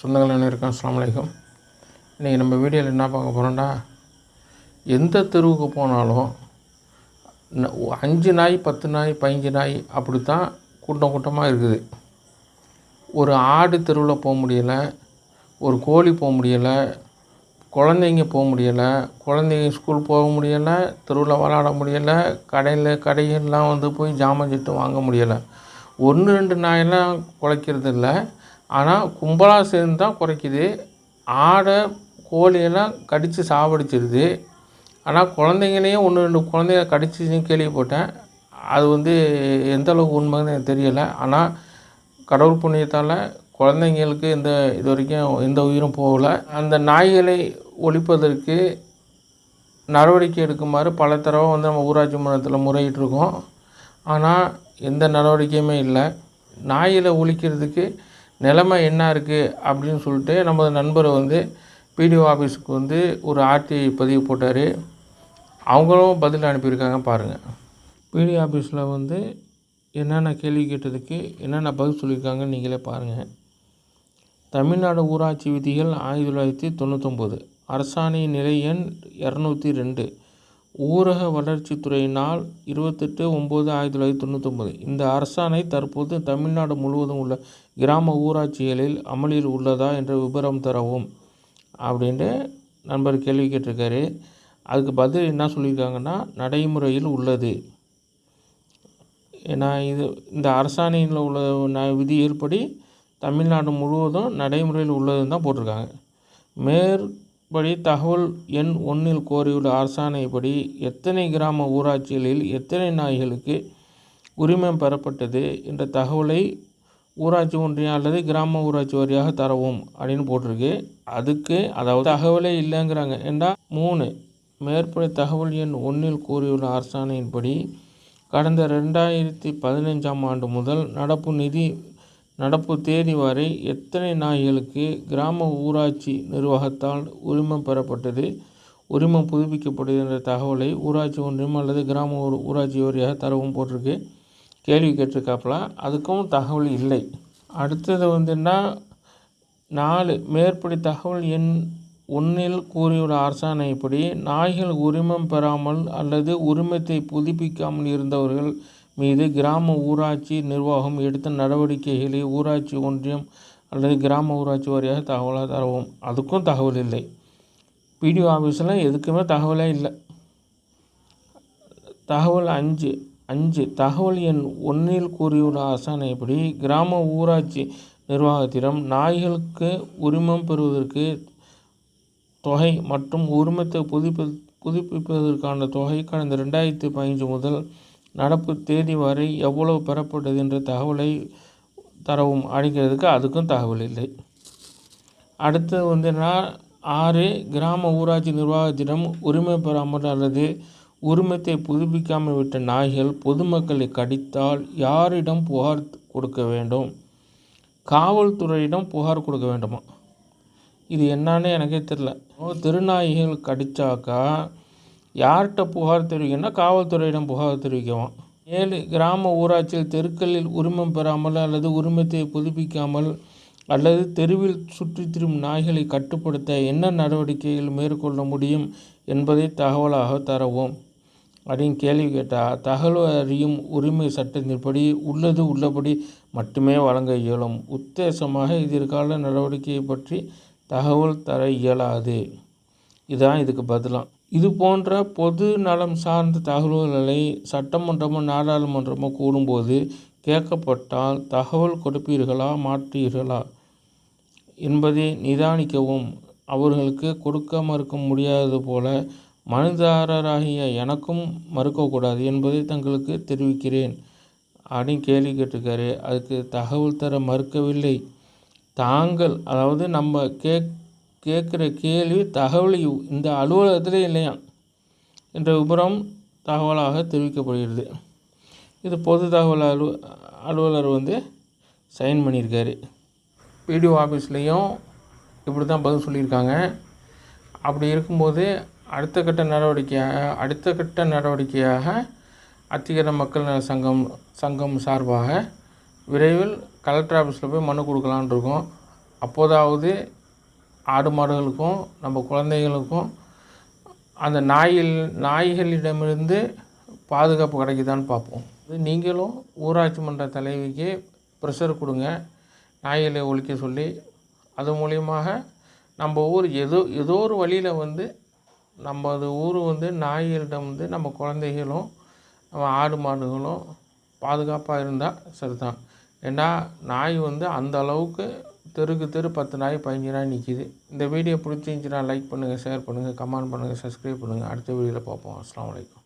சொந்தங்கள் அனைவருக்கும் அஸ்ஸலாமு அலைக்கும். இன்றைக்கி நம்ம வீடியோவில் என்ன பார்க்க போகிறோம்னா, எந்த தெருவுக்கு போனாலும் 5 நாய் 10 நாய் 15 நாய் அப்படி தான் கூட்டமாக இருக்குது. ஒரு ஆடு தெருவில் போக முடியலை, ஒரு கோழி போக முடியலை, குழந்தைங்க போக முடியலை, குழந்தைங்க ஸ்கூல் போக முடியலை, தெருவில் விளாட முடியலை, கடைகள்லாம் வந்து போய் ஜாமான் செட்டு வாங்க முடியலை. 1-2 நாயெல்லாம் குலைக்கிறது இல்லை, ஆனால் கும்பலாக சேர்ந்து தான் குறைக்குது. ஆடை கோழியெல்லாம் கடித்து சாவடிச்சிடுது. ஆனால் குழந்தைங்களையும் 1-2 குழந்தைங்க கடிச்சின்னு கேள்விப்பட்டேன். அது வந்து எந்தளவுக்கு உண்மைன்னு எனக்கு தெரியலை. ஆனால் கடவுள் புண்ணியத்தால் குழந்தைங்களுக்கு இது வரைக்கும் எந்த உயிரும் போகலை. அந்த நாய்களை ஒழிப்பதற்கு நடவடிக்கை எடுக்குமாறு பல தடவை வந்து நம்ம ஊராட்சி மன்றத்தில் முறையிட்டிருக்கோம். ஆனால் எந்த நடவடிக்கையுமே இல்லை. நாய்களை ஒழிக்கிறதுக்கு நிலைமை என்ன இருக்குது அப்படின்னு சொல்லிட்டு நமது நண்பர் வந்து பிடிஓ ஆஃபீஸுக்கு வந்து ஒரு ஆர்டிஐ பதிவு போட்டார். அவங்களும் பதில் அனுப்பியிருக்காங்க பாருங்கள். பிடிஓ ஆஃபீஸில் வந்து என்னென்ன கேள்வி கேட்டதுக்கு என்னென்ன பதில் சொல்லியிருக்காங்கன்னு நீங்களே பாருங்கள். தமிழ்நாடு ஊராட்சி விதிகள் 1999, அரசாணை நிலை எண் 202, ஊரக வளர்ச்சித்துறையினால் 28/9/1999. இந்த அரசாணை தற்போது தமிழ்நாடு முழுவதும் உள்ள கிராம ஊராட்சிகளில் அமலில் உள்ளதா என்ற விபரம் தரவும் அப்படின்ட்டு நண்பர் கேள்வி கேட்டிருக்காரு. அதுக்கு பதில் என்ன சொல்லியிருக்காங்கன்னா, நடைமுறையில் உள்ளது. ஏன்னா இந்த அரசாணையில் உள்ள விதியின்படி தமிழ்நாடு முழுவதும் நடைமுறையில் உள்ளதுன்னு தான் போட்டிருக்காங்க. மேற்படி தகவல் எண் 1 கோரியுள்ள அரசாணைப்படி எத்தனை கிராம ஊராட்சிகளில் எத்தனை நாய்களுக்கு உரிமம் பெறப்பட்டது என்ற தகவலை ஊராட்சி ஒன்றியம் அல்லது கிராம ஊராட்சி வாரியாக தரவும் அப்படின்னு போட்டிருக்கு. அதுக்கு அதாவது தகவலே இல்லைங்கிறாங்க. ஏண்டா 3 மேற்படி தகவல் எண் 1 கோரியுள்ள அரசாணையின்படி கடந்த 2015ஆம் ஆண்டு முதல் நடப்பு தேதி வரை எத்தனை நாய்களுக்கு கிராம ஊராட்சி நிர்வாகத்தால் உரிமம் பெறப்பட்டது, உரிமம் புதுப்பிக்கப்பட்டது என்ற தகவலை ஊராட்சி ஒன்றியம் அல்லது கிராம ஊராட்சி வாரியாக தரவும் போட்டிருக்கு. கேள்வி கேட்டிருக்காப்புல, அதுக்கும் தகவல் இல்லை. அடுத்தது வந்துன்னா 4 மேற்படி தகவல் எண் 1 கூறியுள்ள அரசாணைப்படி நாய்கள் உரிமம் பெறாமல் அல்லது உரிமத்தை புதுப்பிக்காமல் இருந்தவர்கள் மீது கிராம ஊராட்சி நிர்வாகம் எடுத்த நடவடிக்கைகளை ஊராட்சி ஒன்றியம் அல்லது கிராம ஊராட்சி வாரியாக தகவலாக தரவும். அதுக்கும் தகவல் இல்லை. பிடிஓ ஆஃபீஸில் எதுக்குமே தகவலே இல்லை. தகவல் 5 தகவல் எண் 1 கூறியுள்ள அரசாணைப்படி கிராம ஊராட்சி நிர்வாகத்திடம் நாய்களுக்கு உரிமம் பெறுவதற்கு தொகை மற்றும் உரிமத்தை புதுப்பிப்பதற்கான தொகை கடந்த 2015 முதல் நடப்பு தேதி வரை எவ்வளவு பெறப்பட்டது என்ற தகவலை தரவும் அளிக்கிறதுக்கு அதுக்கும் தகவல் இல்லை. அடுத்தது வந்து 6 கிராம ஊராட்சி நிர்வாகத்திடம் உரிமை பெறாமல் அல்லது உரிமத்தை புதுப்பிக்காமல் விட்ட நாய்கள் பொதுமக்களை கடித்தால் யாரிடம் புகார் கொடுக்க வேண்டும்? காவல்துறையிடம் புகார் கொடுக்க வேண்டுமா? இது என்னன்னு எனக்கே தெரியல. தெருநாய்கள் கடித்தாக்கா யார்கிட்ட புகார் தெரிவிக்கணும்னா காவல்துறையிடம் புகார் தெரிவிக்கவும். 7 கிராம ஊராட்சியில் தெருக்களில் உரிமம் பெறாமல் அல்லது உரிமத்தை புதுப்பிக்காமல் அல்லது தெருவில் சுற்றித் திரியும் நாய்களை கட்டுப்படுத்த என்ன நடவடிக்கைகள் மேற்கொள்ள முடியும் என்பதை தகவலாக தரவும் அப்படின்னு கேள்வி கேட்டால், தகவல் அறியும் உரிமை சட்டத்தின்படி உள்ளபடி மட்டுமே வழங்க இயலும். உத்தேசமாக எதிர்கால நடவடிக்கையை பற்றி தகவல் தர இயலாது. இதுதான் இதுக்கு பதிலாம். இது போன்ற பொது நலம் சார்ந்த தகவல்களை சட்டமன்றமோ நாடாளுமன்றமோ கூடும்போது கேட்கப்பட்டால் தகவல் கொடுப்பீர்களா மாட்டீர்களா என்பதை நிதானிக்கவும். அவர்களுக்கு கொடுக்க மறுக்க முடியாதது போல மனுதாரராகிய எனக்கும் மறுக்கக்கூடாது என்பதை தங்களுக்கு தெரிவிக்கிறேன் அப்படின்னு கேள்வி கேட்டிருக்காரு. அதுக்கு தகவல் தர மறுக்கவில்லை. தாங்கள் அதாவது நம்ம கேட்குற கேள்வி தகவல் இந்த அலுவலகத்திலே இல்லையா என்ற விபரம் தகவலாக தெரிவிக்கப்படுகிறது. இது பொது தகவல் அலுவலர் வந்து சைன் பண்ணியிருக்காரு. பிடிஓ ஆஃபீஸ்லேயும் இப்படி தான் பதில் சொல்லியிருக்காங்க. அப்படி இருக்கும்போது அடுத்த கட்ட நடவடிக்கையாக அத்திக்கரை மக்கள் நல சங்கம் சார்பாக விரைவில் கலெக்டர் ஆஃபீஸில் போய் மனு கொடுக்கலான்னு இருக்கோம். அப்போதாவது ஆடு மாடுகளுக்கும் நம்ம குழந்தைகளுக்கும் அந்த நாய்களிடமிருந்து பாதுகாப்பு கிடைக்குதான்னு பார்ப்போம். நீங்களும் ஊராட்சி மன்ற தலைவிக்கு ப்ரெஷர் கொடுங்க, நாய்களை ஒழிக்க சொல்லி. அது மூலியமாக நம்ம ஊர் ஏதோ ஒரு வழியில் நம்ம ஊர் நாய்களிடம் நம்ம குழந்தைகளும் நம்ம ஆடு மாடுகளும் பாதுகாப்பாக இருந்தால் சரிதான். ஏன்னா நாய் அந்த அளவுக்கு தெருக்கு தெரு 10 நாய் 15 நாய் நிற்கிது. இந்த வீடியோ பிடிச்சிருந்துச்சுன்னா லைக் பண்ணுங்கள், ஷேர் பண்ணுங்கள், கமெண்ட் பண்ணுங்கள், சப்ஸ்கிரைப் பண்ணுங்கள். அடுத்த வீடியோவில் பார்ப்போம். அஸ்ஸலாமு அலைக்கும்.